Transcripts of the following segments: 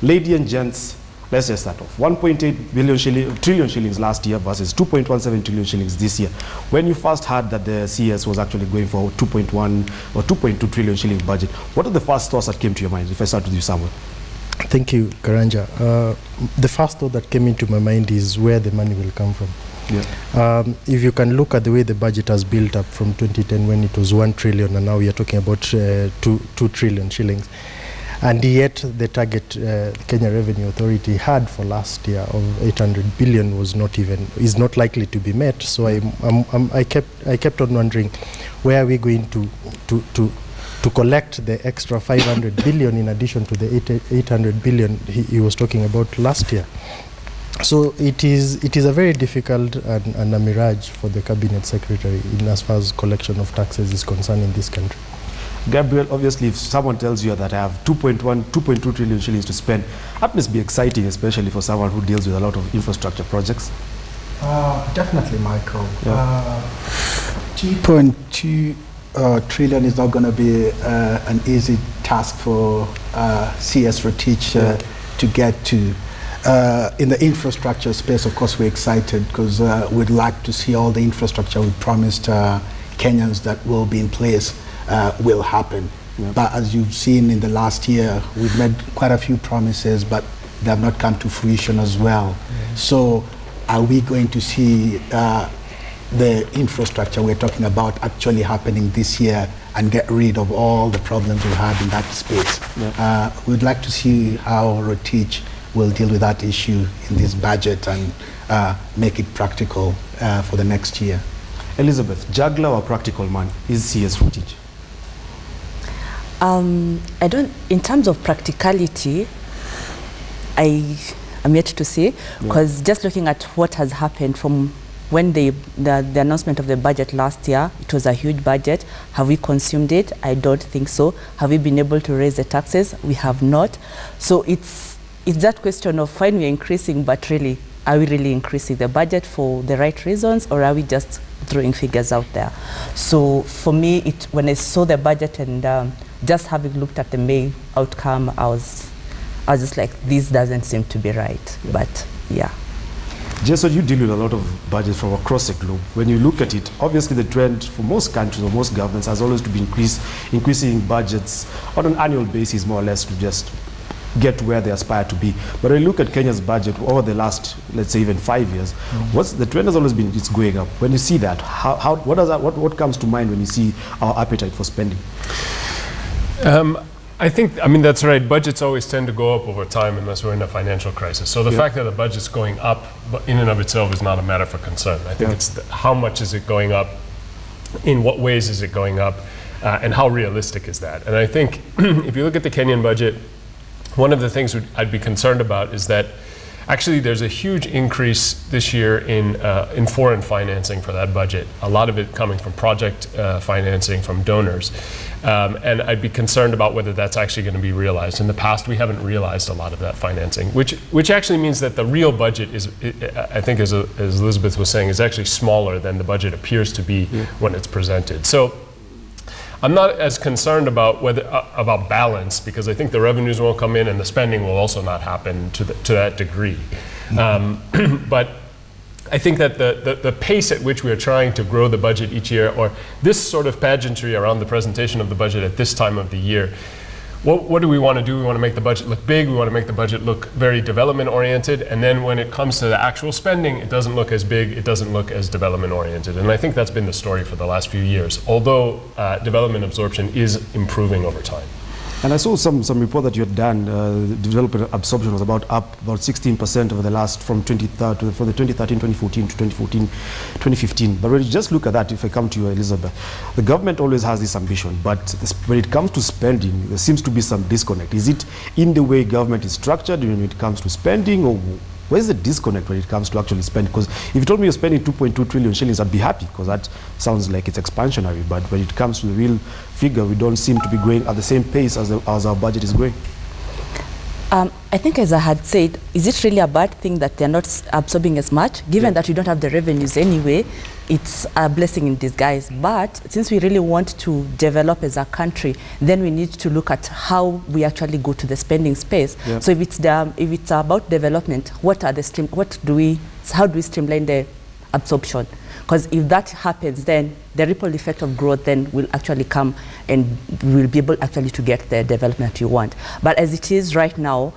Ladies and gents, let's just start off. 1.8 trillion shillings last year versus 2.17 trillion shillings this year. When you first heard that the CS was actually going for 2.1 or 2.2 trillion shillings budget, what are the first thoughts that came to your mind? If I start with you, Samuel. Thank you, Karanja. The first thought that came into my mind is where the money will come from. Yeah. If you can look at the way the budget has built up from 2010 when it was 1 trillion and now we are talking about 2 trillion shillings. And yet the target Kenya Revenue Authority had for last year of 800 billion is not likely to be met. So I kept on wondering, where are we going to collect the extra 500 billion in addition to the 800 billion he was talking about last year? So it is a very difficult and a mirage for the Cabinet Secretary in as far as collection of taxes is concerned in this country. Gabriel, obviously, if someone tells you that I have 2.2 trillion shillings to spend, that must be exciting, especially for someone who deals with a lot of infrastructure projects. Definitely, Michael. Yeah. 2.2 trillion is not going to be an easy task for CS Rotich to get to. In the infrastructure space, of course, we're excited because we'd like to see all the infrastructure we promised Kenyans that will be in place will happen. Yeah. But as you've seen in the last year, we've made quite a few promises, but they have not come to fruition as well. Yeah. So are we going to see the infrastructure we're talking about actually happening this year and get rid of all the problems we had in that space? Yeah. We'd like to see how Rotich will deal with that issue in this budget and make it practical for the next year. Elizabeth, juggler or practical man is CS Rotich? In terms of practicality, I'm yet to see, because just looking at what has happened from when the announcement of the budget last year, it was a huge budget. Have we consumed it? I don't think so. Have we been able to raise the taxes? We have not. So it's that question of, fine, we're increasing, but really, are we really increasing the budget for the right reasons, or are we just throwing figures out there? So for me, when I saw the budget and just having looked at the May outcome, I was just like, this doesn't seem to be right. Yeah. But yeah. Jason, you deal with a lot of budgets from across the globe. When you look at it, obviously the trend for most countries or most governments has always to be increasing budgets on an annual basis, more or less, to just get to where they aspire to be. But when you look at Kenya's budget over the last, let's say, even 5 years, the trend has always been it's going up. When you see that, what comes to mind when you see our appetite for spending? I mean, that's right. Budgets always tend to go up over time unless we're in a financial crisis. So the fact that the budget's going up in and of itself is not a matter for concern. I think it's how much is it going up, in what ways is it going up, and how realistic is that? And I think if you look at the Kenyan budget, one of the things I'd be concerned about is that actually there's a huge increase this year in foreign financing for that budget. A lot of it coming from project financing from donors. And I'd be concerned about whether that's actually going to be realized. In the past, we haven't realized a lot of that financing, which actually means that the real budget is, I think as Elizabeth was saying, is actually smaller than the budget appears to be when it's presented. So I'm not as concerned about about balance, because I think the revenues won't come in and the spending will also not happen to that degree. But I think that the pace at which we are trying to grow the budget each year, or this sort of pageantry around the presentation of the budget at this time of the year, what do we want to do? We want to make the budget look big. We want to make the budget look very development oriented. And then when it comes to the actual spending, it doesn't look as big. It doesn't look as development oriented. And I think that's been the story for the last few years, although development absorption is improving over time. And I saw some report that you had done. Development absorption was about 16% over the last from the 2013-2014 to 2014-2015. But when you just look at that, if I come to you, Elizabeth, the government always has this ambition, but when it comes to spending, there seems to be some disconnect. Is it in the way government is structured when it comes to spending, or where's the disconnect when it comes to actually spending? Because if you told me you're spending 2.2 trillion shillings, I'd be happy, because that sounds like it's expansionary. But when it comes to the real figure, we don't seem to be growing at the same pace as our budget is growing. I think, as I had said, is it really a bad thing that they're not absorbing as much, given that we don't have the revenues anyway? it's a blessing in disguise. But since we really want to develop as a country, then we need to look at how we actually go to the spending space. Yeah. So if it's about development, how do we streamline the absorption? Because if that happens, then the ripple effect of growth then will actually come, and we'll be able actually to get the development you want. But as it is right now,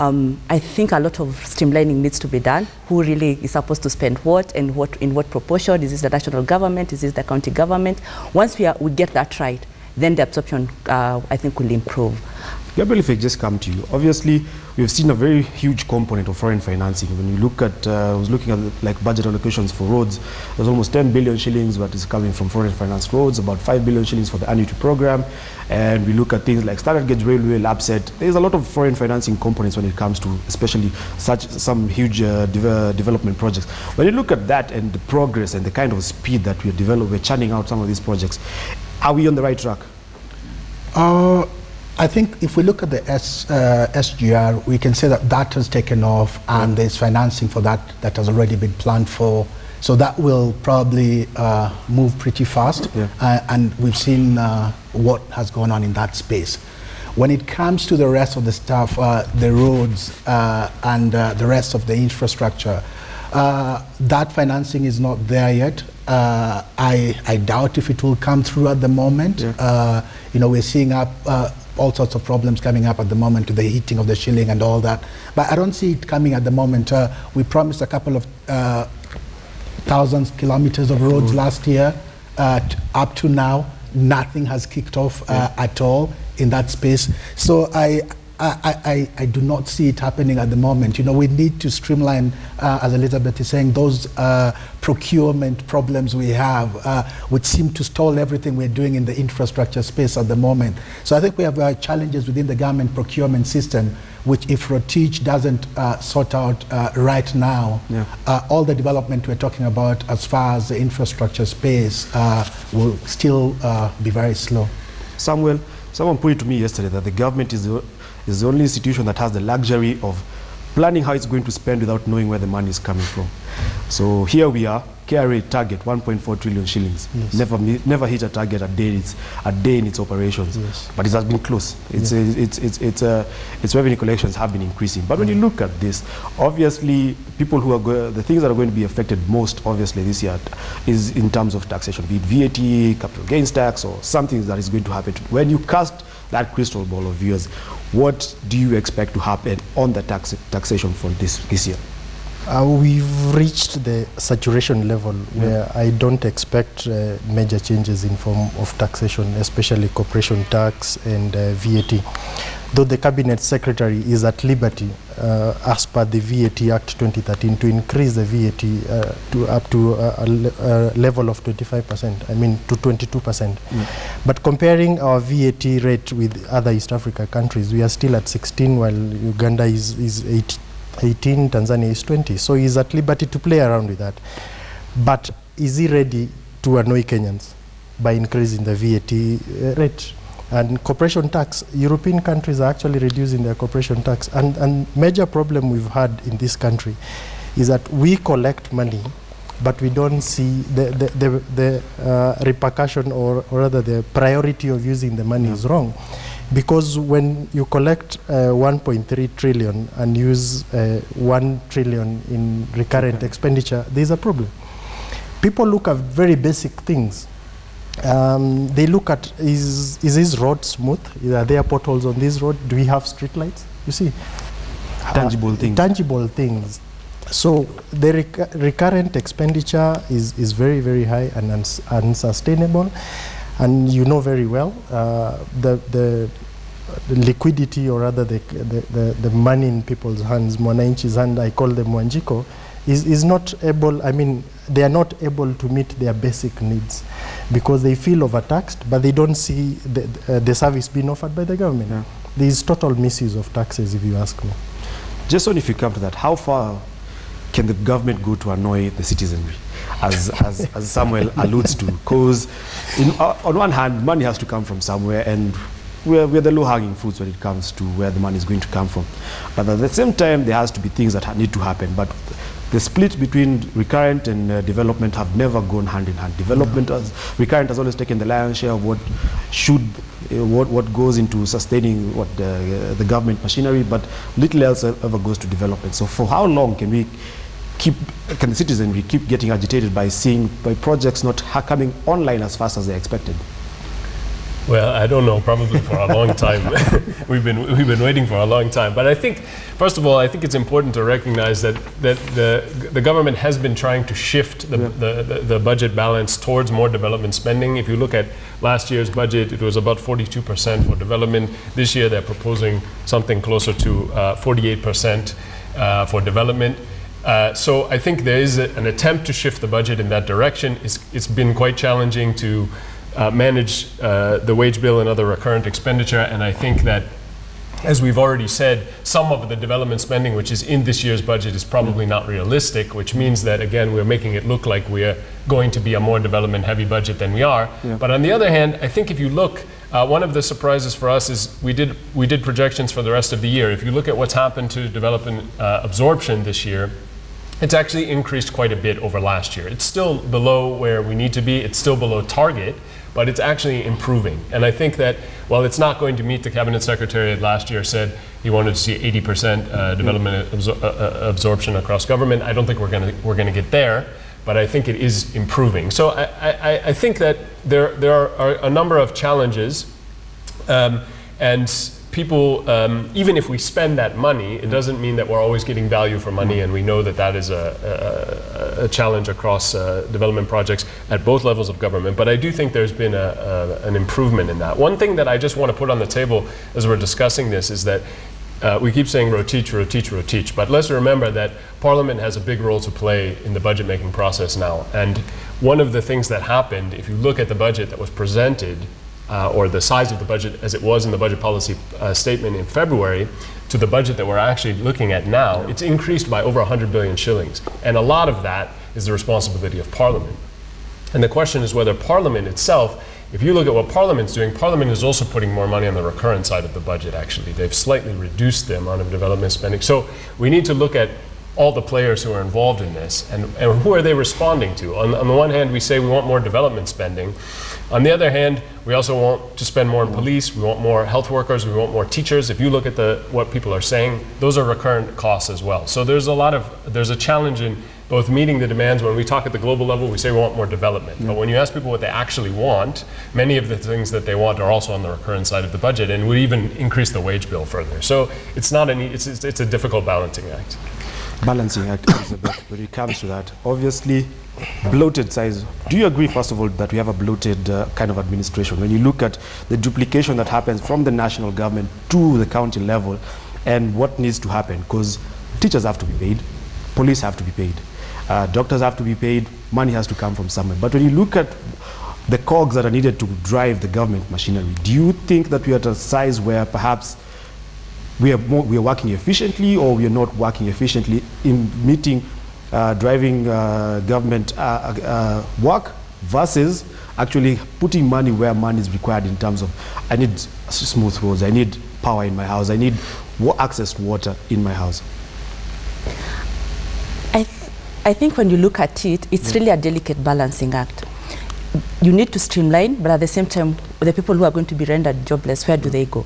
I think a lot of streamlining needs to be done. Who really is supposed to spend what, and in what proportion? Is this the national government? Is this the county government? Once we get that right, then the absorption, I think, will improve. Gabriel, if I just come to you, obviously we've seen a very huge component of foreign financing. When you look at, I was looking at like budget allocations for roads, there's almost 10 billion shillings that is coming from foreign finance roads, about 5 billion shillings for the annuity program. And we look at things like Standard Gauge Railway, LAPSET. There's a lot of foreign financing components when it comes to especially some huge development projects. When you look at that and the progress and the kind of speed that we're churning out some of these projects, are we on the right track? I think if we look at the SGR, we can say that has taken off, and there's financing for that has already been planned for. So that will probably move pretty fast, and we've seen what has gone on in that space. When it comes to the rest of the stuff, the roads and the rest of the infrastructure, that financing is not there yet. I doubt if it will come through at the moment. We're seeing all sorts of problems coming up at the moment with the heating of the shilling and all that. But I don't see it coming at the moment. We promised a couple of thousands kilometers of roads last year. Up to now, nothing has kicked off at all in that space. So I do not see it happening at the moment. We need to streamline, as Elizabeth is saying, those procurement problems we have, which seem to stall everything we're doing in the infrastructure space at the moment. So I think we have challenges within the government procurement system, which if ROTICH doesn't sort out right now, all the development we're talking about as far as the infrastructure space will still be very slow. Samuel, someone put it to me yesterday that the government is the only institution that has the luxury of planning how it's going to spend without knowing where the money is coming from. So here we are, KRA target 1.4 trillion shillings. Yes. Never hit a target a day in its operations. Yes. But it has been close. Its revenue collections have been increasing. But when you look at this, obviously people who are the things that are going to be affected most obviously this year is in terms of taxation, be it VAT, capital gains tax, or something that is going to happen. When you cast that crystal ball of yours, what do you expect to happen on the taxation front this year? We've reached the saturation level where I don't expect major changes in form of taxation, especially corporation tax and VAT. Though the Cabinet Secretary is at liberty, as per the VAT Act 2013, to increase the VAT to up to a level of 25%, I mean to 22%. But comparing our VAT rate with other East Africa countries, we are still at 16, while Uganda is 18, Tanzania is 20. So he's at liberty to play around with that. But is he ready to annoy Kenyans by increasing the VAT rate? And corporation tax, European countries are actually reducing their corporation tax. And major problem we've had in this country is that we collect money, but we don't see the repercussion, or rather the priority of using the money is wrong. Because when you collect 1.3 trillion and use 1 trillion in recurrent expenditure, there's a problem. People look at very basic things. They look at, is this road smooth? Are there potholes on this road? Do we have street lights? You see, tangible things. Tangible things. So the recurrent expenditure is very, very high and unsustainable. And you know very well the liquidity, or rather the money in people's hands, Mwananchi's hand, I call them Wanjiko, is not able, I mean, they are not able to meet their basic needs because they feel overtaxed, but they don't see the service being offered by the government. Yeah. There is total misuse of taxes, if you ask me. Just on, if you come to that, how far can the government go to annoy the citizenry, as Samuel alludes to? Because on one hand, money has to come from somewhere, and we're the low-hanging fruits when it comes to where the money is going to come from. But at the same time, there has to be things that need to happen. But the split between recurrent and development have never gone hand in hand. Development, recurrent has always taken the lion's share of what goes into sustaining the government machinery, but little else ever goes to development. So for how long can the citizenry keep getting agitated by projects not coming online as fast as they expected? Well, I don't know, probably for a long time. we've been waiting for a long time. But I think, first of all, I think it's important to recognize that the government has been trying to shift the budget balance towards more development spending. If you look at last year's budget, it was about 42% for development. This year they're proposing something closer to 48% for development. So I think there is an attempt to shift the budget in that direction. It's been quite challenging to manage the wage bill and other recurrent expenditure, and I think that, as we've already said, some of the development spending which is in this year's budget is probably not realistic, which means that, again, we're making it look like we're going to be a more development heavy budget than we are. Yeah. But on the other hand, I think if you look, one of the surprises for us is we did projections for the rest of the year. If you look at what's happened to development absorption this year, it's actually increased quite a bit over last year. It's still below where we need to be. It's still below target, but it's actually improving. And I think that while it's not going to meet, the Cabinet Secretary last year said he wanted to see 80% development absorption across government. I don't think we're going to get there, but I think it is improving. So I think that there are a number of challenges, and people, even if we spend that money, it doesn't mean that we're always getting value for money, and we know that that is a challenge across development projects at both levels of government. But I do think there's been an improvement in that. One thing that I just want to put on the table as we're discussing this is that we keep saying roteach, but let's remember that Parliament has a big role to play in the budget making process now. And one of the things that happened, if you look at the budget that was presented, or the size of the budget as it was in the budget policy statement in February, to the budget that we're actually looking at now, it's increased by over 100 billion shillings. And a lot of that is the responsibility of Parliament. And the question is whether Parliament itself, if you look at what Parliament's doing, Parliament is also putting more money on the recurrent side of the budget, actually. They've slightly reduced the amount of development spending. So we need to look at all the players who are involved in this, and who are they responding to? On the one hand, we say we want more development spending. On the other hand, we also want to spend more on police, we want more health workers, we want more teachers. If you look at what people are saying, those are recurrent costs as well. So there's a challenge in both meeting the demands. When we talk at the global level, we say we want more development. But when you ask people what they actually want, many of the things that they want are also on the recurrent side of the budget, and would even increase the wage bill further. So it's not it's a difficult balancing act. Balancing act, Elizabeth, when it comes to that. Obviously, bloated size. Do you agree, first of all, that we have a bloated kind of administration? When you look at the duplication that happens from the national government to the county level, and what needs to happen, because teachers have to be paid, police have to be paid, doctors have to be paid, money has to come from somewhere. But when you look at the cogs that are needed to drive the government machinery, do you think that we are at a size where perhaps we are working efficiently, or we are not working efficiently in meeting, driving government work, versus actually putting money where money is required in terms of, I need smooth roads, I need power in my house, I need access to water in my house? I think when you look at it, it's really a delicate balancing act. You need to streamline, but at the same time, the people who are going to be rendered jobless, where do they go?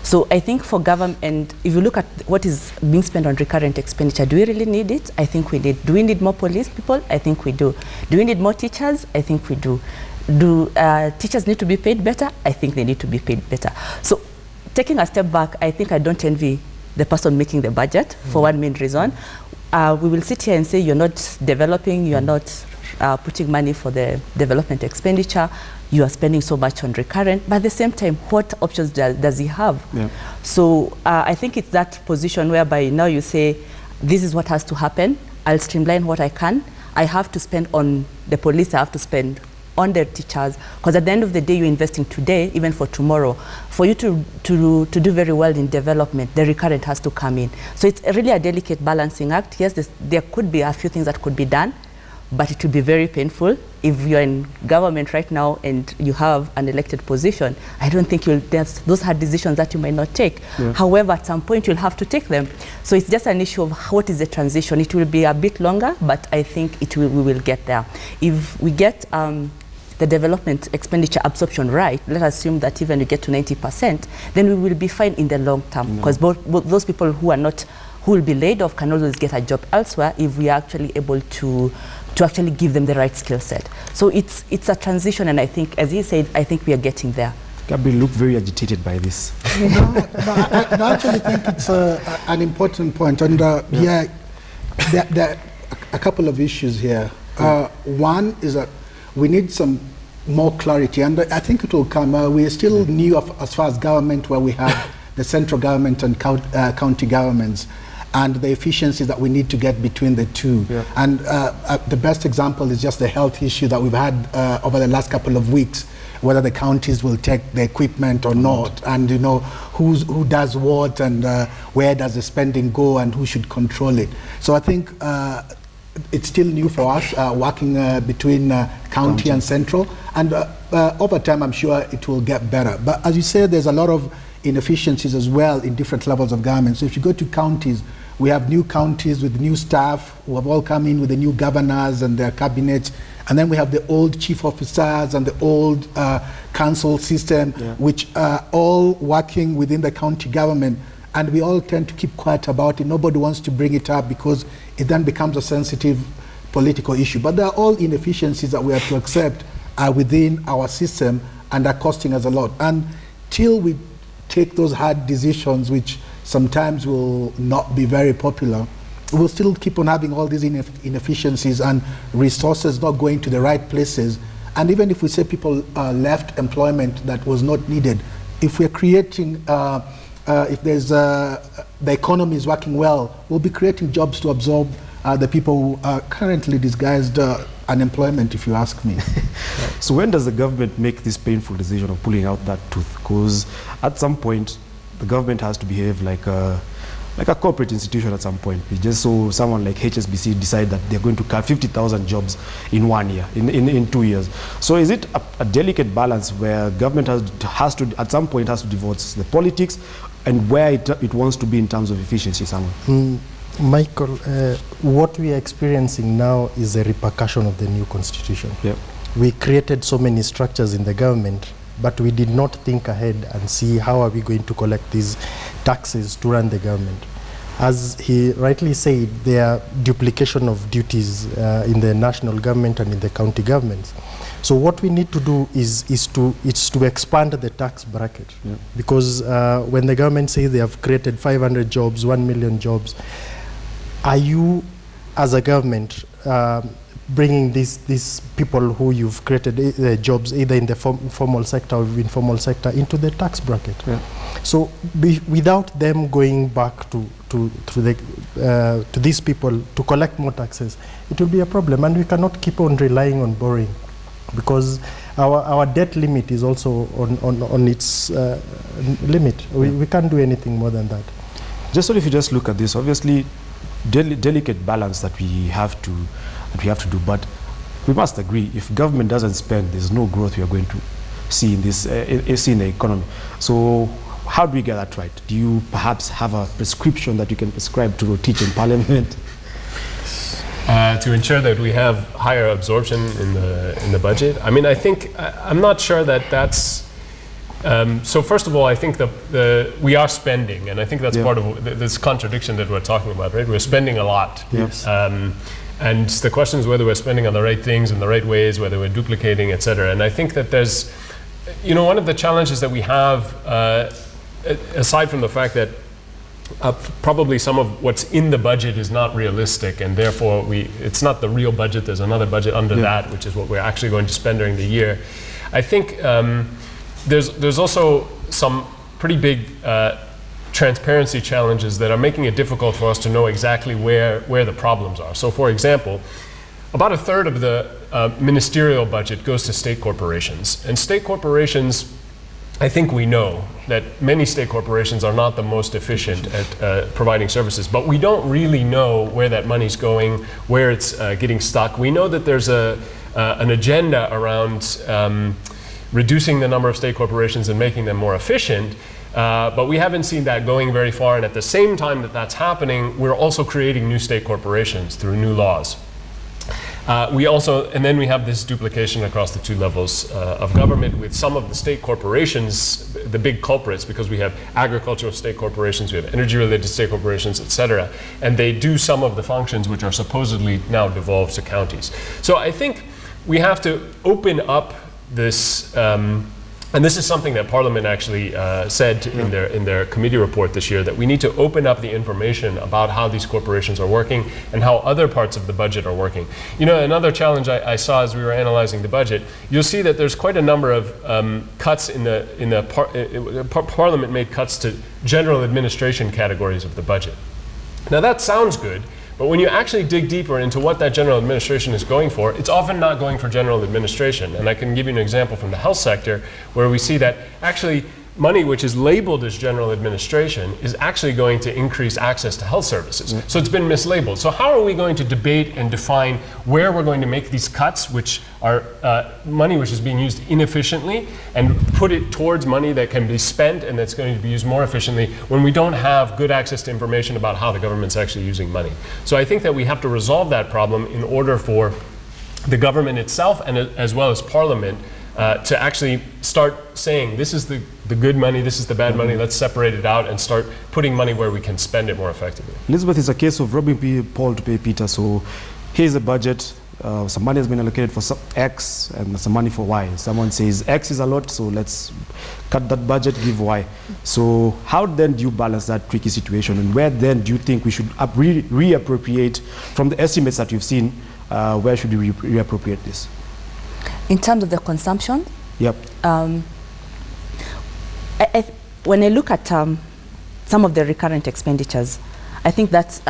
So I think for government, and if you look at what is being spent on recurrent expenditure, do we really need it? I think we need. Do we need more police people? I think we do. Do we need more teachers? I think we do. Do teachers need to be paid better? I think they need to be paid better. So taking a step back, I think I don't envy the person making the budget for one main reason. We will sit here and say you're not developing, you're not putting money for the development expenditure, you are spending so much on recurrent, but at the same time, what options does he have? Yeah. So I think it's that position whereby now you say, this is what has to happen, I'll streamline what I can, I have to spend on the police, I have to spend on the teachers, because at the end of the day, you're investing today, even for tomorrow. For you to do very well in development, the recurrent has to come in. So it's really a delicate balancing act. Yes, there could be a few things that could be done, but it will be very painful. If you're in government right now and you have an elected position, I don't think there's those hard decisions that you might not take. Yeah. However, at some point you'll have to take them. So it's just an issue of what is the transition. It will be a bit longer, but I think we will get there. If we get the development expenditure absorption right, let's assume that even we get to 90%, then we will be fine in the long term, because both those people who will be laid off can always get a job elsewhere if we are actually able to actually give them the right skill set. So it's a transition, and I think, as he said, I think we are getting there. Gabriel looked very agitated by this. I actually think it's an important point. And there are a couple of issues here. One is that we need some more clarity, and I think it will come. We are still new as far as government, where we have the central government and county governments, and the efficiencies that we need to get between the two. Yeah. And the best example is just the health issue that we've had over the last couple of weeks, whether the counties will take the equipment or not, and who does what, and where does the spending go, and who should control it. So I think it's still new for us, working between county and central, and over time I'm sure it will get better. But as you said, there's a lot of inefficiencies as well in different levels of government. So if you go to counties, we have new counties with new staff who have all come in with the new governors and their cabinets, and then we have the old chief officers and the old council system, which are all working within the county government, and we all tend to keep quiet about it. Nobody wants to bring it up because it then becomes a sensitive political issue. But they're all inefficiencies that we have to accept are within our system and are costing us a lot. And till we take those hard decisions, which sometimes will not be very popular, we'll still keep on having all these inefficiencies and resources not going to the right places. And even if we say people left employment that was not needed, if we're creating, if there's the economy is working well, we'll be creating jobs to absorb the people who are currently disguised unemployment, if you ask me. So when does the government make this painful decision of pulling out that tooth? Because at some point, the government has to behave like a corporate institution at some point. We just saw someone like HSBC decide that they're going to cut 50,000 jobs in 1 year, in 2 years. So is it a delicate balance where government has to, at some point, has to divorce the politics and where it wants to be in terms of efficiency, someone? Michael, what we are experiencing now is a repercussion of the new constitution. Yep. We created so many structures in the government, but we did not think ahead and see how are we going to collect these taxes to run the government. As he rightly said, there are duplication of duties in the national government and in the county governments. So what we need to do is to expand the tax bracket. Yeah. Because when the government says they have created 500 jobs, 1 million jobs, are you, as a government, bringing these people who you've created jobs either in the formal sector or informal sector into the tax bracket? Yeah. So without them going back to these people to collect more taxes, it will be a problem, and we cannot keep on relying on borrowing, because our debt limit is also on its limit. We can't do anything more than that. Just so if you just look at this, obviously delicate balance that we have to do, but we must agree, if government doesn't spend, there's no growth we are going to see in this see in the economy. So how do we get that right? Do you perhaps have a prescription that you can prescribe to teach in Parliament? To ensure that we have higher absorption in the budget. I mean, I think I'm not sure that that's. So first of all, I think we are spending, and I think that's part of this contradiction that we're talking about, right? We're spending a lot. Yes. And the question is whether we're spending on the right things in the right ways, whether we're duplicating, et cetera. And I think that there's, one of the challenges that we have, aside from the fact that probably some of what's in the budget is not realistic, and therefore it's not the real budget, there's another budget under that, which is what we're actually going to spend during the year. I think there's also some pretty big transparency challenges that are making it difficult for us to know exactly where the problems are. So for example, about a third of the ministerial budget goes to state corporations, and state corporations I think we know that many state corporations are not the most efficient at providing services, but we don't really know where that money's going, where it's getting stuck. We know that there's an agenda around reducing the number of state corporations and making them more efficient, but we haven't seen that going very far. And at the same time that that's happening, we're also creating new state corporations through new laws. And then we have this duplication across the two levels of government, with some of the state corporations, the big culprits, because we have agricultural state corporations, we have energy-related state corporations, etc., and they do some of the functions which are supposedly now devolved to counties. So I think we have to open up this, and this is something that Parliament actually said in their committee report this year, that we need to open up the information about how these corporations are working and how other parts of the budget are working. You know, another challenge I saw as we were analyzing the budget, you'll see that there's quite a number of cuts Parliament made cuts to general administration categories of the budget. Now that sounds good, but when you actually dig deeper into what that general administration is going for, it's often not going for general administration. And I can give you an example from the health sector, where we see that actually money which is labeled as general administration is actually going to increase access to health services. So it's been mislabeled. So how are we going to debate and define where we're going to make these cuts, which are money which is being used inefficiently, and put it towards money that can be spent and that's going to be used more efficiently, when we don't have good access to information about how the government's actually using money? So I think that we have to resolve that problem in order for the government itself, and as well as Parliament, to actually start saying, this is the good money, this is the bad money, let's separate it out and start putting money where we can spend it more effectively. Elizabeth, is a case of robbing Paul to pay Peter. So here's a budget, some money has been allocated for some X and some money for Y. Someone says X is a lot, so let's cut that budget, give Y. So how then do you balance that tricky situation, and where then do you think we should reappropriate from the estimates that you've seen? Where should we reappropriate this? In terms of the consumption? Yep. When I look at some of the recurrent expenditures, I think that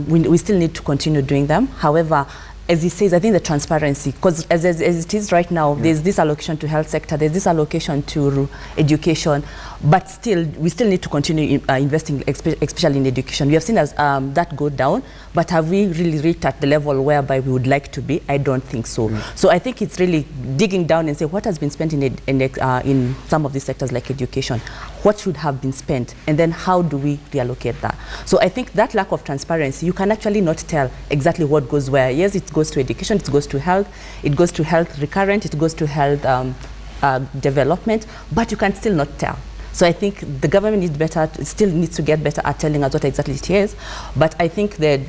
we still need to continue doing them. However, as he says, I think the transparency, because as it is right now, there's this allocation to health sector, there's this allocation to education, but still, we still need to continue investing, especially in education. We have seen as that go down, but have we really reached at the level whereby we would like to be? I don't think so. So I think it's really digging down and say what has been spent in some of these sectors like education, what should have been spent, and then how do we reallocate that? So I think that lack of transparency, you can actually not tell exactly what goes where. Yes, it goes to education, it goes to health recurrent, it goes to health development, but you can still not tell. So I think the government still needs to get better at telling us what exactly it is. But I think that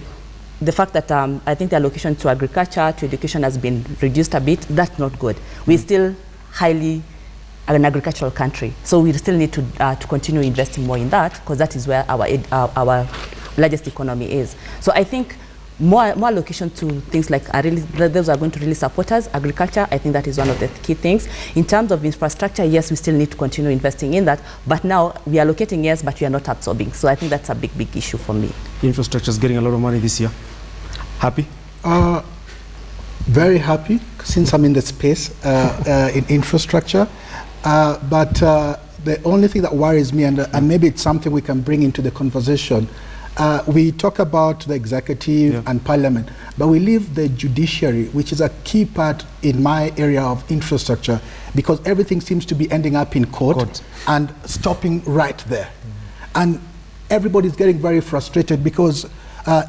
the fact that I think the allocation to agriculture, to education has been reduced a bit, that's not good. We're still highly an agricultural country. So we still need to continue investing more in that, because that is where our largest economy is. So I think more allocation to things like those are going to really support us. Agriculture, I think that is one of the key things. In terms of infrastructure, yes, we still need to continue investing in that. But now we are allocating, yes, but we are not absorbing. So I think that's a big issue for me. Infrastructure is getting a lot of money this year. Happy? Very happy, since I'm in the space in infrastructure. But the only thing that worries me, and maybe it's something we can bring into the conversation, we talk about the executive and parliament, but we leave the judiciary, which is a key part in my area of infrastructure, because everything seems to be ending up in court and stopping right there. And everybody's getting very frustrated because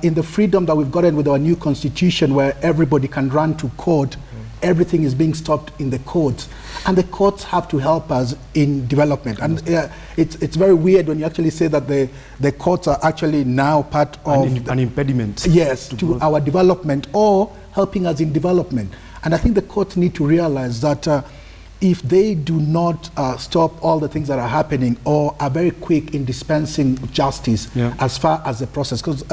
in the freedom that we've gotten with our new constitution, where everybody can run to court, everything is being stopped in the courts. And the courts have to help us in development. And it's very weird when you actually say that the courts are actually now part of an impediment. Yes, to our development, or helping us in development. And I think the courts need to realize that if they do not stop all the things that are happening, or are very quick in dispensing justice as far as the process, because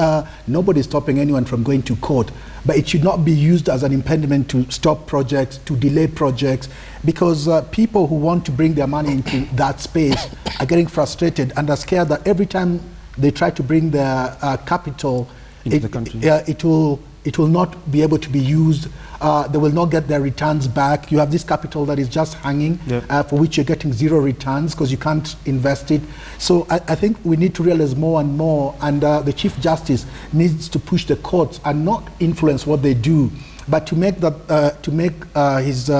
nobody's stopping anyone from going to court, but it should not be used as an impediment to stop projects, to delay projects, because people who want to bring their money into that space are getting frustrated and are scared that every time they try to bring their capital into the country, it will it will not be able to be used. They will not get their returns back. You have this capital that is just hanging, for which you're getting zero returns because you can't invest it. So I think we need to realize more and more, and the Chief Justice needs to push the courts and not influence what they do, but to make his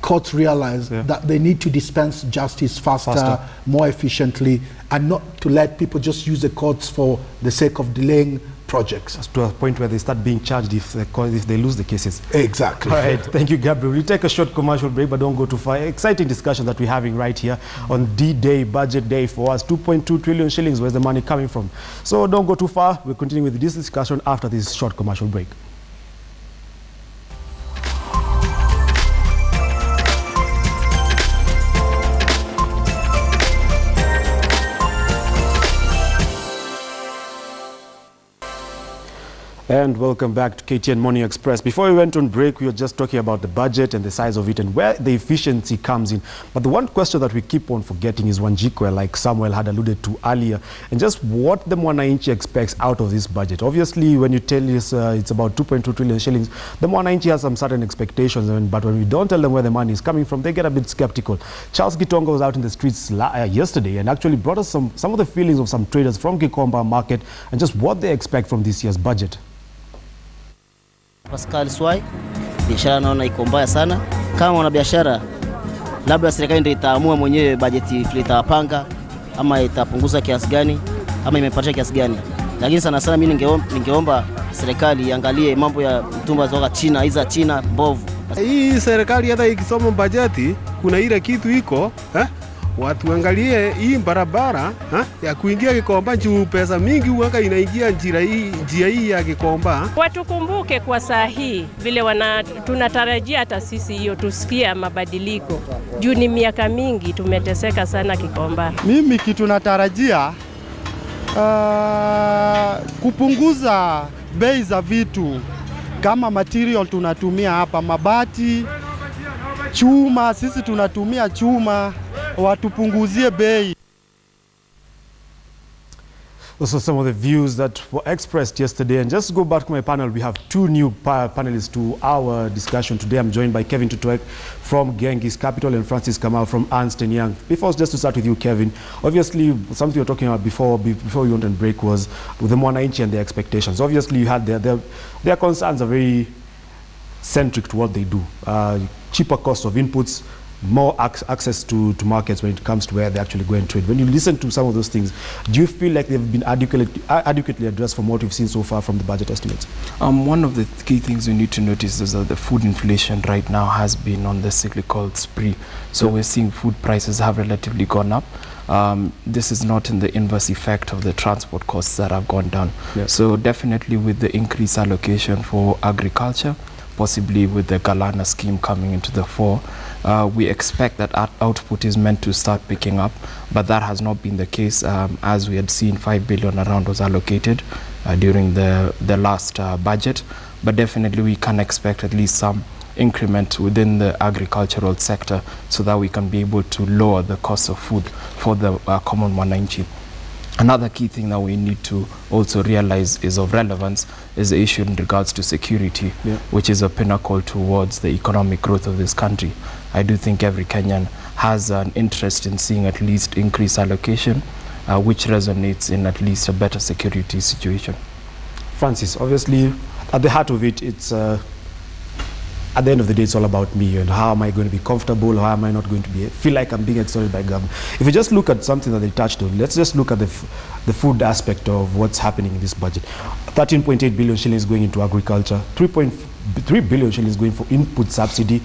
courts realize that they need to dispense justice faster, more efficiently, and not to let people just use the courts for the sake of delaying projects. To a point where they start being charged if they lose the cases. Exactly. All right, thank you, Gabriel. We'll take a short commercial break, but don't go too far. Exciting discussion that we're having right here on D-Day, budget day for us. 2.2 trillion shillings, where's the money coming from? So don't go too far. We'll continue with this discussion after this short commercial break. And welcome back to KTN Morning Express. Before we went on break, we were just talking about the budget and the size of it and where the efficiency comes in. But the one question that we keep on forgetting is Wanjikwe, like Samuel had alluded to earlier, and just what the Mwananchi expects out of this budget. Obviously, when you tell us it's about 2.2 trillion shillings, the Mwananchi has some certain expectations, but when we don't tell them where the money is coming from, they get a bit skeptical. Charles Gitonga was out in the streets yesterday and actually brought us some of the feelings of some traders from Gikomba market and just what they expect from this year's budget. Pascal Swai, biashara naona iko mbaya sana. Kama wana biashara, labda serikali ndio itaamua mwenyewe bajeti itapanga ama itapunguza kiasi gani ama imepatia kiasi gani. Lakini sana sana mimi ningeomba serikali iangalie mambo ya mtumba za China, hizo China mbovu. Hii serikali hata ikisoma bajeti kuna ile kitu iko, watu angalie hii barabara ya kuingia Gikomba juu pesa mingi huanga inaingia njia hii ya Gikomba. Watukumbuke kwa saa hii vile tunatarajia hata sisi hiyo tusikia mabadiliko. Juu ni miaka mingi tumeteseka sana Gikomba. Mimi kitu natarajia kupunguza bei za vitu kama material tunatumia hapa, mabati, chuma, sisi tunatumia chuma, watupunguzie bei. Those are some of the views that were expressed yesterday. And just to go back to my panel, we have two new panelists to our discussion today. I'm joined by Kevin Tutuek from Genghis Capital and Francis Kamau from Ernst & Young. Before, just to start with you, Kevin, obviously something you were talking about before we went on break was with the Mwananchi and their expectations. Obviously, you had their concerns are very centric to what they do. Cheaper cost of inputs, more access to markets when it comes to where they actually go and trade. When you listen to some of those things, do you feel like they've been adequately addressed from what we've seen so far from the budget estimates? One of the key things we need to notice is that the food inflation right now has been on the cyclical spree. So we're seeing food prices have relatively gone up. This is not in the inverse effect of the transport costs that have gone down. So definitely with the increased allocation for agriculture, possibly with the Galana scheme coming into the fore, we expect that output is meant to start picking up, but that has not been the case. As we had seen, 5 billion around was allocated during the last budget, but definitely we can expect at least some increment within the agricultural sector so that we can be able to lower the cost of food for the common Mwananchi. Another key thing that we need to also realize is of relevance is the issue in regards to security, which is a pinnacle towards the economic growth of this country. I do think every Kenyan has an interest in seeing at least increased allocation, which resonates in at least a better security situation. Francis, obviously, at the heart of it, it's at the end of the day, it's all about me and how am I going to be comfortable, or how am I not going to feel like I'm being extorted by government. If you just look at something that they touched on, let's just look at the food aspect of what's happening in this budget. 13.8 billion shillings going into agriculture, 3.3 billion shillings going for input subsidy,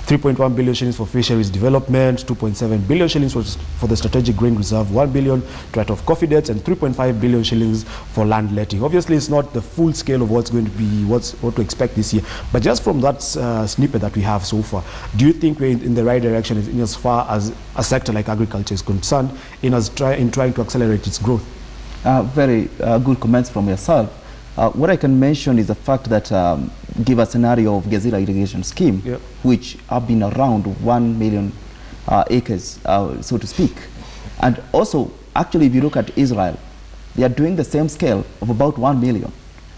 3.1 billion shillings for fisheries development, 2.7 billion shillings for the strategic grain reserve, 1 billion to write off coffee debts, and 3.5 billion shillings for land letting. Obviously, it's not the full scale of what's going to be, what to expect this year. But just from that snippet that we have so far, do you think we're in the right direction in as far as a sector like agriculture is concerned in trying to accelerate its growth? Very good comments from yourself. What I can mention is the fact that give a scenario of Gezira irrigation scheme, which have been around 1 million acres, so to speak. And also, actually, if you look at Israel, they are doing the same scale of about 1 million.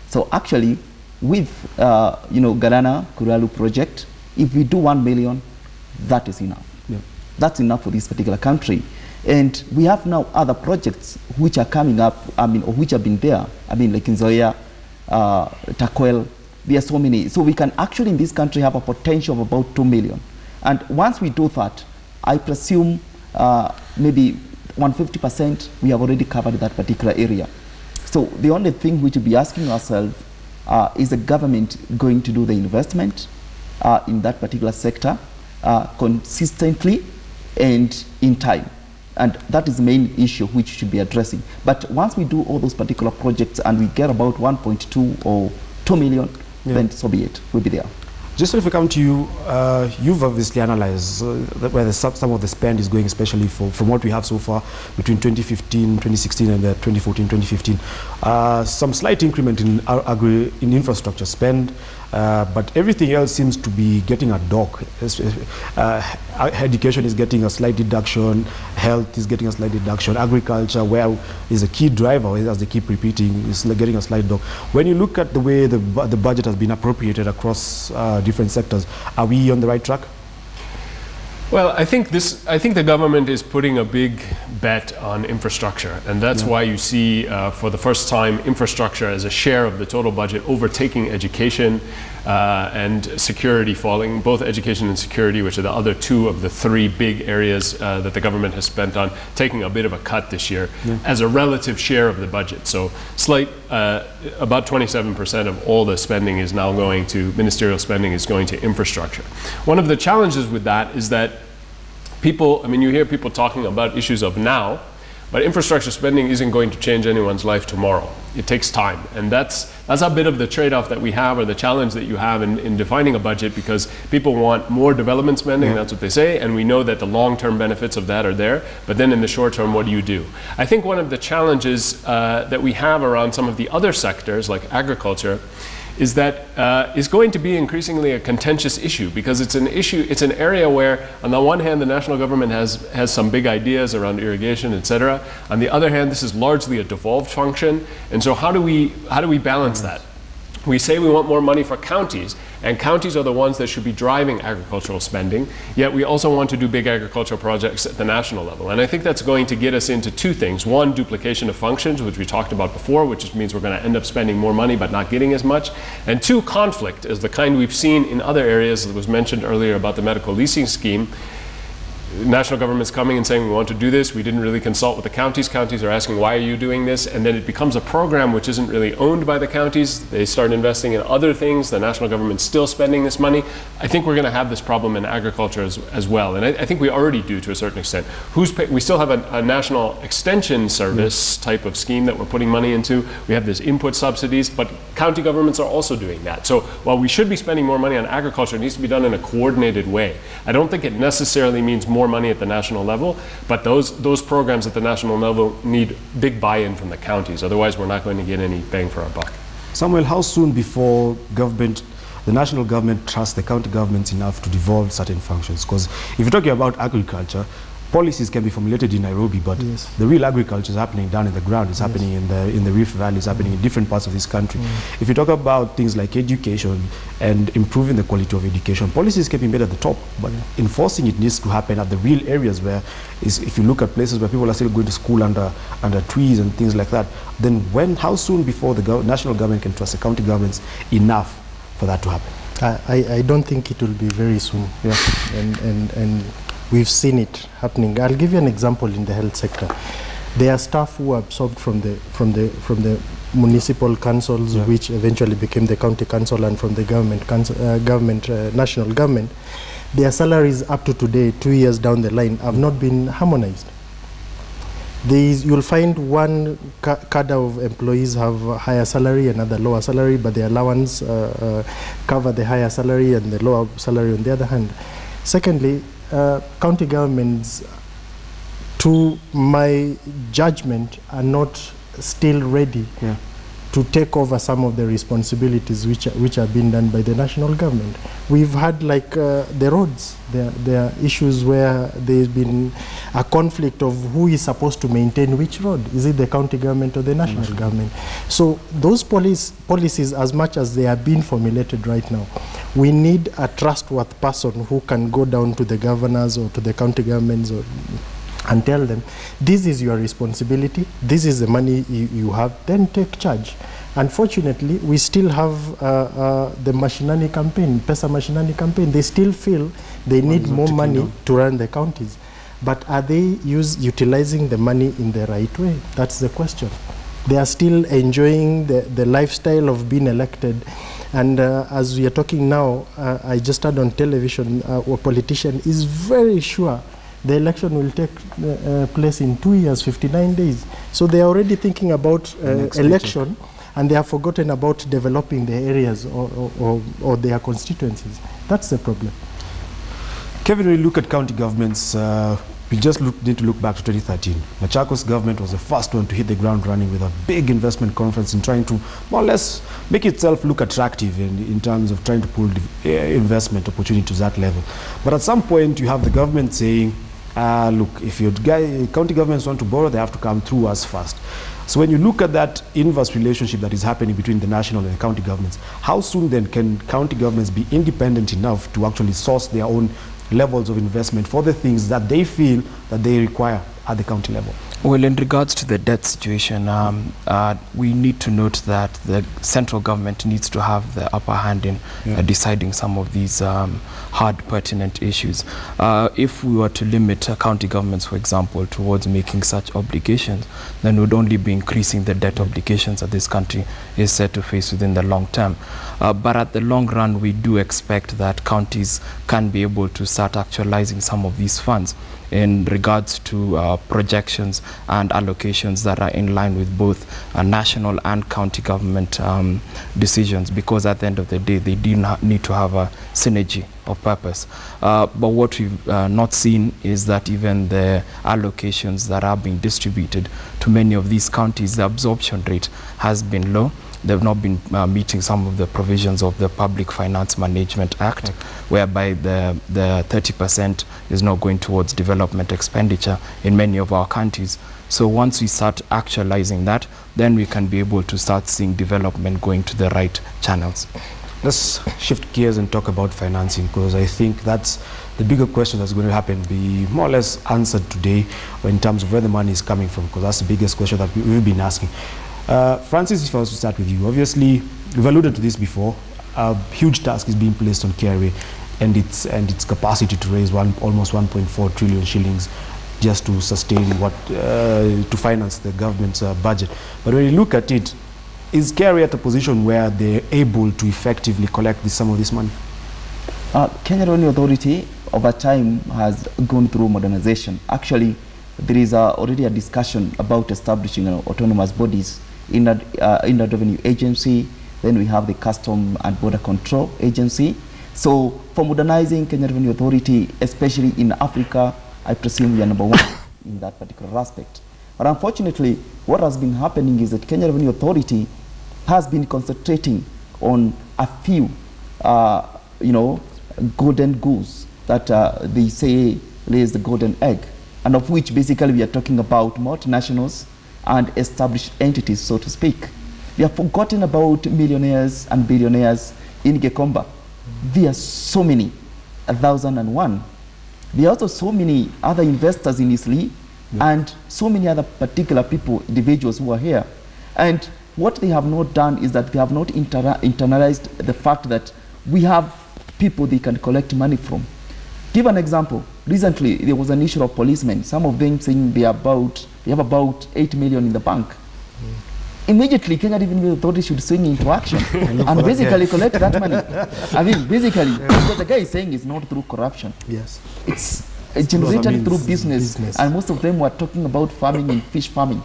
So actually, with Galana Kuralu project, if we do 1 million, that is enough. Yeah. That's enough for this particular country. And we have now other projects which are coming up, or which have been there. Like in Nzoia, Takwel, there are so many. So we can actually in this country have a potential of about 2 million. And once we do that, I presume maybe 150% we have already covered that particular area. So the only thing we should be asking ourselves, is the government going to do the investment in that particular sector consistently and in time? And that is the main issue which we should be addressing. But once we do all those particular projects and we get about 1.2 or 2 million, then so be it, we'll be there. Just if we come to you, you've obviously analyzed where some of the spend is going, especially from what we have so far between 2016 and 2015. Some slight increment in infrastructure spend, but everything else seems to be getting a dock. Education is getting a slight deduction, health is getting a slight deduction, agriculture, where is a key driver, as they keep repeating, is getting a slight dock. When you look at the way the budget has been appropriated across different sectors, are we on the right track? Well, I think the government is putting a big bet on infrastructure, and that's why you see, for the first time, infrastructure as a share of the total budget overtaking education and security falling. Both education and security, which are the other two of the three big areas that the government has spent on, taking a bit of a cut this year as a relative share of the budget. So slight, about 27% of all the spending is now going to, ministerial spending is going to infrastructure. One of the challenges with that is that people, you hear people talking about issues of now, but infrastructure spending isn't going to change anyone's life tomorrow. It takes time, and that's a bit of the trade-off that we have, or the challenge that you have in defining a budget, because people want more development spending, that's what they say, and we know that the long-term benefits of that are there, but then in the short term, what do you do? I think one of the challenges that we have around some of the other sectors, like agriculture, is that is going to be increasingly a contentious issue, because it's an area where, on the one hand, the national government has some big ideas around irrigation, etc. On the other hand, this is largely a devolved function, and so how do we balance that? We say we want more money for counties, and counties are the ones that should be driving agricultural spending, yet we also want to do big agricultural projects at the national level. And I think that's going to get us into two things. One, duplication of functions, which we talked about before, which just means we're going to end up spending more money but not getting as much. And two, conflict, as the kind we've seen in other areas that was mentioned earlier about the medical leasing scheme. National government's coming and saying we want to do this. We didn't really consult with the counties. Counties are asking, why are you doing this? And then it becomes a program which isn't really owned by the counties. They start investing in other things. The national government's still spending this money. I think we're going to have this problem in agriculture as well. And I think we already do to a certain extent. We still have a national extension service type of scheme that we're putting money into. We have this input subsidies, but county governments are also doing that. So while we should be spending more money on agriculture, it needs to be done in a coordinated way. I don't think it necessarily means more money at the national level, but those programs at the national level need big buy-in from the counties. Otherwise, we're not going to get any bang for our buck. Samuel, how soon before the national government trusts the county governments enough to devolve certain functions? Because if you're talking about agriculture, policies can be formulated in Nairobi, but the real agriculture is happening down in the ground. It's happening in the Rift Valley. It's happening in different parts of this country. If you talk about things like education and improving the quality of education, policies can be made at the top, but enforcing it needs to happen at the real areas where, if you look at places where people are still going to school under trees and things like that, then how soon before the national government can trust the county governments enough for that to happen? I don't think it will be very soon. And we've seen it happening. I'll give you an example in the health sector. There are staff who are absorbed from the municipal councils, which eventually became the county council, and from the national government. Their salaries up to today, 2 years down the line, have not been harmonized. You'll find one cadre of employees have a higher salary, another lower salary, but the allowance cover the higher salary and the lower salary on the other hand. Secondly, county governments, to my judgment, are not still ready to take over some of the responsibilities which are being done by the national government. We've had like the roads. There are issues where there's been a conflict of who is supposed to maintain which road. Is it the county government or the national government? So those policies, as much as they are being formulated right now, we need a trustworthy person who can go down to the governors or to the county governments and tell them, this is your responsibility, this is the money you have, then take charge. Unfortunately, we still have the Mashinani campaign, Pesa Mashinani campaign. They still feel they need more money to run the counties. But are they utilizing the money in the right way? That's the question. They are still enjoying the lifestyle of being elected. And as we are talking now, I just heard on television, a politician is very sure the election will take place in 2 years, 59 days. So they are already thinking about election, and they have forgotten about developing the areas or their constituencies. That's the problem. Kevin, when you look at county governments, we just need to look back to 2013. Machakos government was the first one to hit the ground running with a big investment conference in trying to more or less make itself look attractive in terms of trying to pull investment opportunity to that level. But at some point, you have the government saying, look, if your county governments want to borrow, they have to come through us first. So when you look at that inverse relationship that is happening between the national and the county governments, how soon then can county governments be independent enough to actually source their own levels of investment for the things that they feel that they require at the county level? Well, in regards to the debt situation, we need to note that the central government needs to have the upper hand in deciding some of these hard, pertinent issues. If we were to limit county governments, for example, towards making such obligations, then we'd only be increasing the debt obligations that this country is set to face within the long term. But at the long run, we do expect that counties can be able to start actualizing some of these funds in regards to projections and allocations that are in line with both national and county government decisions, because at the end of the day, they do not need to have a synergy of purpose. But what we've not seen is that even the allocations that are being distributed to many of these counties, the absorption rate has been low. They've not been meeting some of the provisions of the Public Finance Management Act, whereby the 30% is now going towards development expenditure in many of our counties. So once we start actualizing that, then we can be able to start seeing development going to the right channels. Let's shift gears and talk about financing, because I think that's the bigger question that's going to happen, be more or less answered today in terms of where the money is coming from, because that's the biggest question that we've been asking. Francis, if I was to start with you, obviously we've alluded to this before. A huge task is being placed on KRA and its capacity to raise almost 1.4 trillion shillings just to sustain to finance the government's budget. But when you look at it, is KRA at a position where they're able to effectively collect some of this money? Kenya Revenue Authority over time has gone through modernization. Actually, there is already a discussion about establishing autonomous bodies in the Revenue Agency. Then we have the Custom and Border Control Agency. So for modernizing Kenya Revenue Authority, especially in Africa, I presume we are number one in that particular aspect. But unfortunately, what has been happening is that Kenya Revenue Authority has been concentrating on a few, golden goose that they say lays the golden egg, and of which basically we are talking about multinationals and established entities, so to speak. We have forgotten about millionaires and billionaires in Gekomba. There are so many, 1,001. There are also so many other investors in Isli, and so many other particular people, individuals who are here. And what they have not done is that they have not internalized the fact that we have people they can collect money from. Give an example. Recently, there was an issue of policemen. Some of them saying they have about 8 million in the bank. Immediately, Kenya Revenue Authority should swing into action and basically collect that money. I mean, basically, what the guy is saying is not through corruption. Yes. It's generated through business, and most of them were talking about farming and fish farming.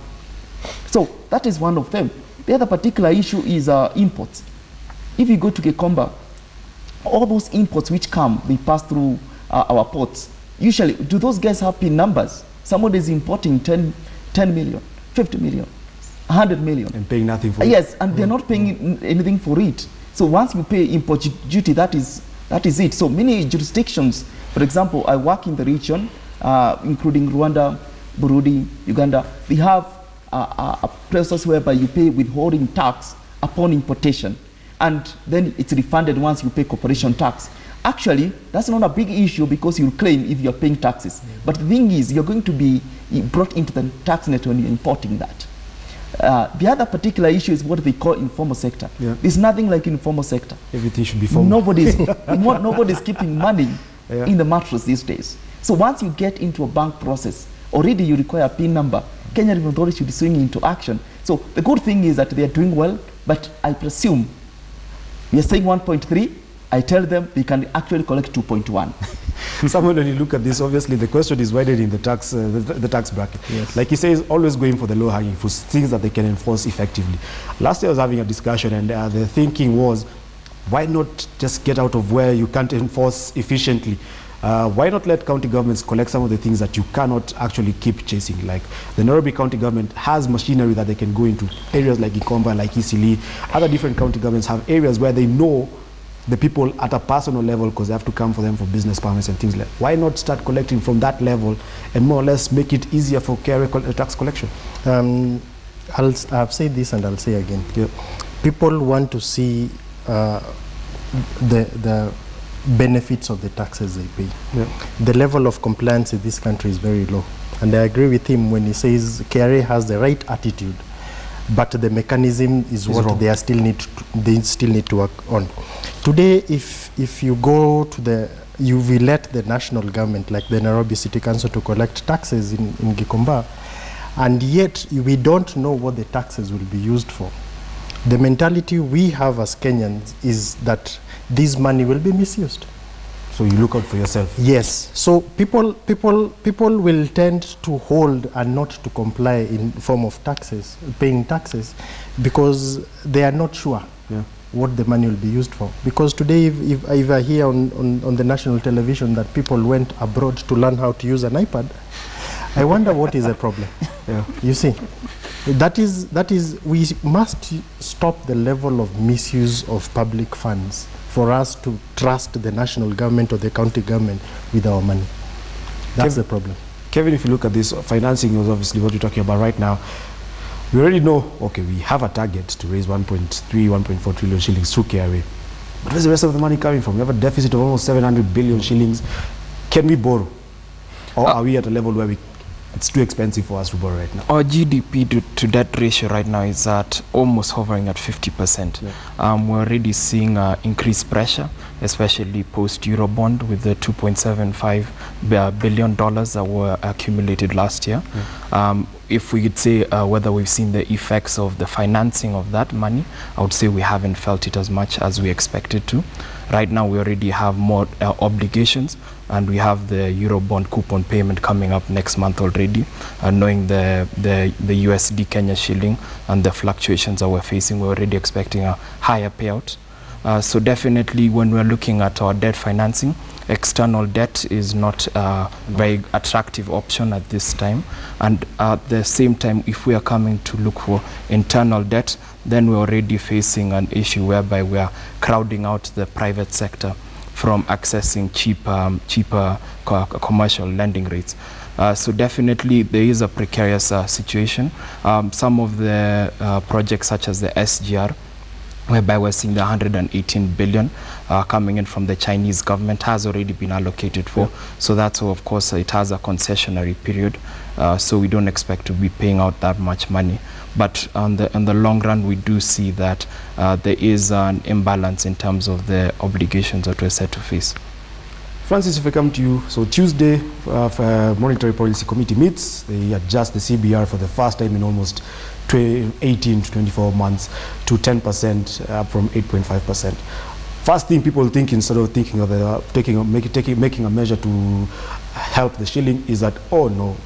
So that is one of them. The other particular issue is imports. If you go to Gekomba, all those imports which come, they pass through our ports. Usually, do those guys have PIN numbers? Somebody is importing 10 million, 50 million. 100 million. And paying nothing for it. Yes, and they're not paying anything for it. So once you pay import duty, that is it. So many jurisdictions, for example, I work in the region, including Rwanda, Burundi, Uganda, they have a process whereby you pay withholding tax upon importation, and then it's refunded once you pay corporation tax. Actually, that's not a big issue because you'll claim if you're paying taxes. But the thing is, you're going to be brought into the tax net when you're importing that. The other particular issue is what they call informal sector. Yeah. There's nothing like informal sector. Everything should be formal. Nobody's keeping money in the mattress these days. So once you get into a bank process, already you require a PIN number. Kenya Revenue Authority should be swinging into action. So the good thing is that they are doing well, but I presume we are saying 1.3. I tell them they can actually collect 2.1. Someone, when you look at this, obviously the question is widening the tax bracket. Yes. Like he says, always going for the low-hanging fruits, things that they can enforce effectively. Last year I was having a discussion, and the thinking was, why not just get out of where you can't enforce efficiently? Why not let county governments collect some of the things that you cannot actually keep chasing? Like the Nairobi county government has machinery that they can go into areas like Ikomba, like Isili. Other different county governments have areas where they know the people at a personal level because they have to come for them for business permits and things like that. Why not start collecting from that level and more or less make it easier for KRA tax collection? I've said this and I'll say again. Yeah. People want to see the benefits of the taxes they pay. Yeah. The level of compliance in this country is very low. And I agree with him when he says KRA has the right attitude, but the mechanism is what wrong. They still need to work on. Today, if you go to you will let the national government, like the Nairobi City Council, to collect taxes in Gikomba, and yet we don't know what the taxes will be used for. The mentality we have as Kenyans is that this money will be misused. So you look out for yourself. Yes. So people will tend to hold and not to comply in form of taxes, paying taxes, because they are not sure what the money will be used for. Because today, if I hear on the national television that people went abroad to learn how to use an iPad, I wonder what is the problem. You see, that is we must stop the level of misuse of public funds for us to trust the national government or the county government with our money. That's the problem. Kevin, if you look at this, financing is obviously what you're talking about right now. We already know, okay, we have a target to raise 1.3, 1.4 trillion shillings through KRA. But where's the rest of the money coming from? We have a deficit of almost 700 billion shillings. Can we borrow? Or are we at a level where it's too expensive for us to borrow right now? Our GDP to debt ratio right now is at almost hovering at 50%. Yeah. We're already seeing increased pressure, especially post-Eurobond with the $2.75 billion that were accumulated last year. Yeah. If we could say whether we've seen the effects of the financing of that money, I would say we haven't felt it as much as we expected to. Right now we already have more obligations, and we have the Eurobond coupon payment coming up next month already. Knowing the USD Kenya shilling and the fluctuations that we're facing, we're already expecting a higher payout. So definitely when we're looking at our debt financing, external debt is not a very attractive option at this time. And at the same time, if we are coming to look for internal debt, then we're already facing an issue whereby we are crowding out the private sector from accessing cheaper commercial lending rates. So definitely there is a precarious situation. Some of the projects such as the SGR, whereby we're seeing the 118 billion coming in from the Chinese government, has already been allocated for. Yeah. So that's, of course, it has a concessionary period. So we don't expect to be paying out that much money. But in the long run, we do see that there is an imbalance in terms of the obligations that we're set to face. Francis, if I come to you, so Tuesday, Monetary Policy Committee meets, they adjust the CBR for the first time in almost 18 to 24 months to 10% up from 8.5%. First thing people think, instead of thinking of making a measure to help the shilling, is that, oh no,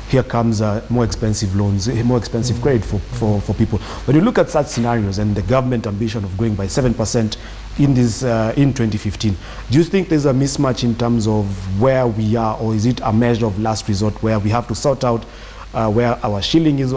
here comes more expensive loans, more expensive credit for people. When you look at such scenarios and the government ambition of going by 7% in 2015, do you think there's a mismatch in terms of where we are, or is it a measure of last resort where we have to sort out where our shilling is